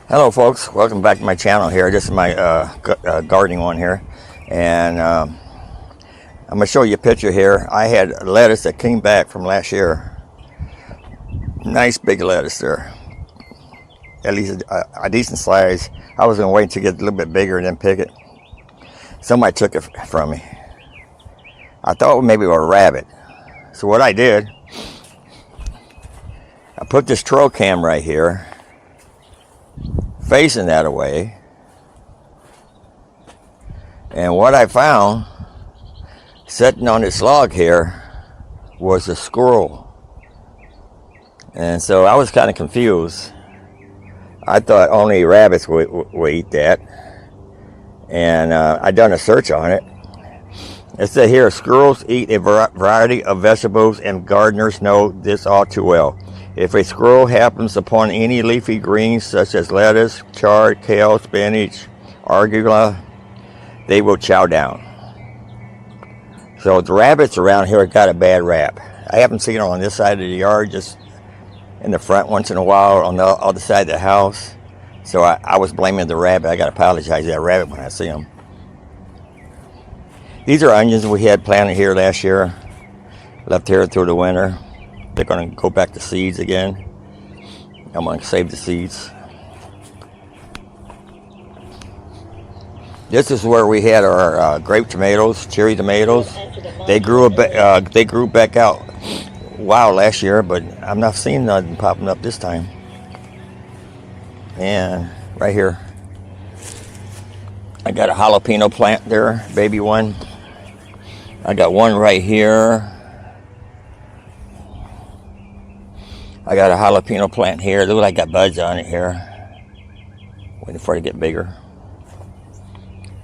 Hello folks, welcome back to my channel here. This is my gardening one here, and I'm going to show you a picture here. I had lettuce that came back from last year. Nice big lettuce there, at least a decent size. I was going to wait to get a little bit bigger and then pick it. Somebody took it from me. I thought maybe it was a rabbit. So what I did, I put this trail cam right here, facing that away, and what I found sitting on this log here was a squirrel. And so I was kind of confused. I thought only rabbits would eat that, and I done a search on it. It said here, squirrels eat a variety of vegetables, and gardeners know this all too well. If a squirrel happens upon any leafy greens such as lettuce, chard, kale, spinach, arugula, they will chow down. So the rabbits around here got a bad rap. I haven't seen them on this side of the yard, just in the front once in a while on the other side of the house. So I was blaming the rabbit. I got to apologize to that rabbit when I see them. These are onions we had planted here last year, left here through the winter. They're going to go back to seeds again. I'm going to save the seeds. This is where we had our grape tomatoes, cherry tomatoes. They grew back out. Wow, last year, but I'm not seeing nothing popping up this time. And right here, I got a jalapeno plant there, baby one. I got one right here. I got a jalapeno plant here. Look like I got buds on it here. Waiting for it to get bigger.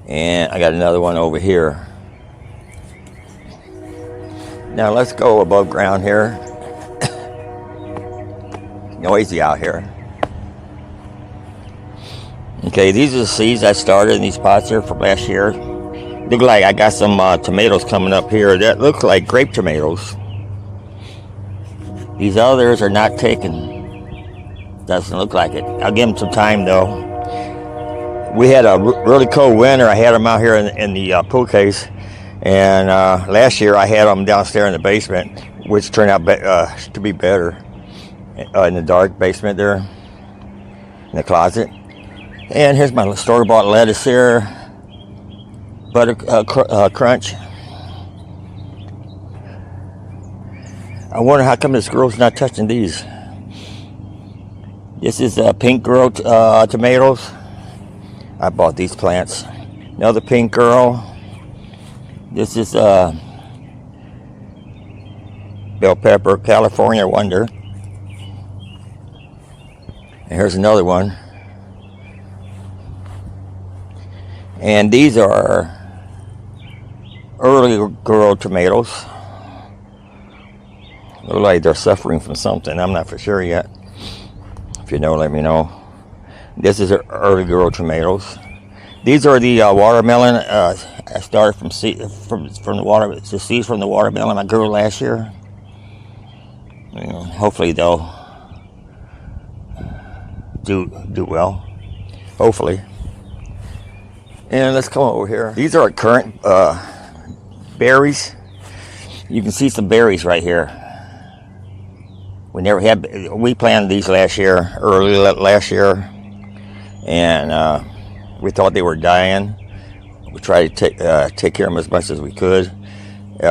And I got another one over here. Now let's go above ground here. Noisy out here. Okay, these are the seeds I started in these pots here from last year. Look like I got some tomatoes coming up here. That looks like grape tomatoes. These others are not taken. Doesn't look like it. I'll give them some time though. We had a really cold winter. I had them out here in the pool case. And last year I had them downstairs in the basement, which turned out to be better. In the dark basement there, in the closet. And here's my store-bought lettuce here. Butter crunch. I wonder how come the squirrel's not touching these. This is pink girl tomatoes. I bought these plants. Another pink girl. This is bell pepper, California Wonder. And here's another one. And these are early girl tomatoes. Look like they're suffering from something. I'm not for sure yet. If you know, let me know. This is early girl tomatoes. These are the watermelon. I started from the seeds from the watermelon I grew last year. Hopefully they'll do well. Hopefully. And let's come over here. These are current berries. You can see some berries right here. We planted these early last year, and we thought they were dying. We tried to take care of them as much as we could.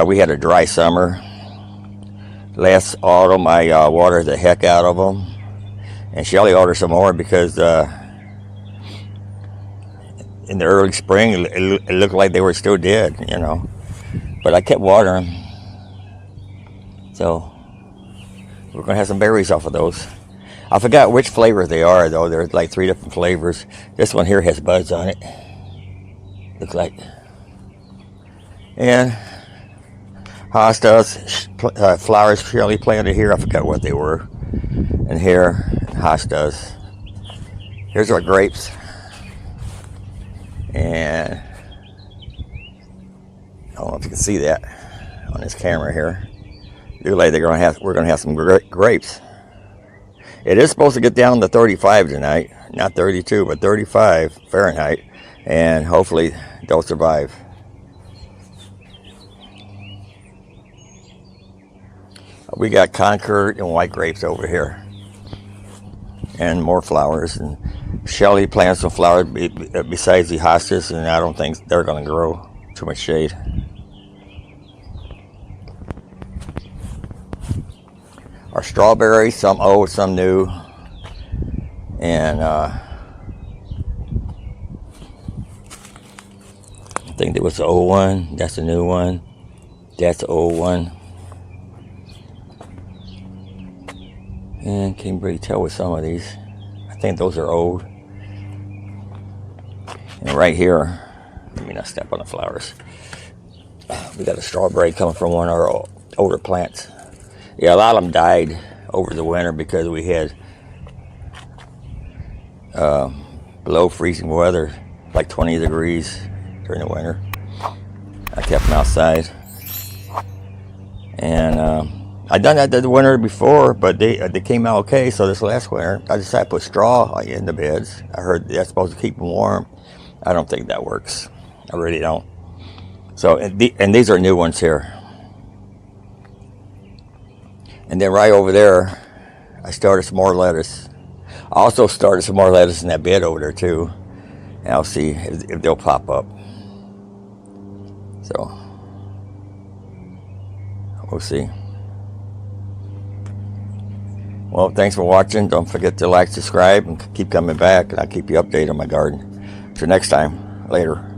We had a dry summer. Last autumn, I watered the heck out of them, and Shelly ordered some more because in the early spring, it looked like they were still dead, But I kept watering them. So we're going to have some berries off of those. I forgot which flavor they are, though. There's like 3 different flavors. This one here has buds on it. Looks like. And hostas, flowers Shirley planted here. I forgot what they were. And here, hostas. Here's our grapes. And I don't know if you can see that on this camera here. Look like we're gonna have some grapes. It is supposed to get down to 35 tonight. Not 32, but 35 Fahrenheit. And hopefully they'll survive. We got Concord and white grapes over here. And more flowers. And Shelly planted some flowers besides the hostas, and I don't think they're going to grow. Too much shade. Our strawberries, some old, some new. And I think there was the old one. That's the new one. That's the old one. And can't really tell with some of these. I think those are old. And right here, let me not step on the flowers. We got a strawberry coming from one of our older plants. Yeah, a lot of them died over the winter because we had below freezing weather, like 20 degrees during the winter. I kept them outside. And I done that the winter before, but they came out okay. So this last winter, I decided to put straw in the beds. I heard that's supposed to keep them warm. I don't think that works. I really don't. So, and these are new ones here. And then right over there, I started some more lettuce. I also started some more lettuce in that bed over there too. And I'll see if they'll pop up. So, we'll see. Well, thanks for watching. Don't forget to like, subscribe, and keep coming back. And I'll keep you updated on my garden. Till next time. Later.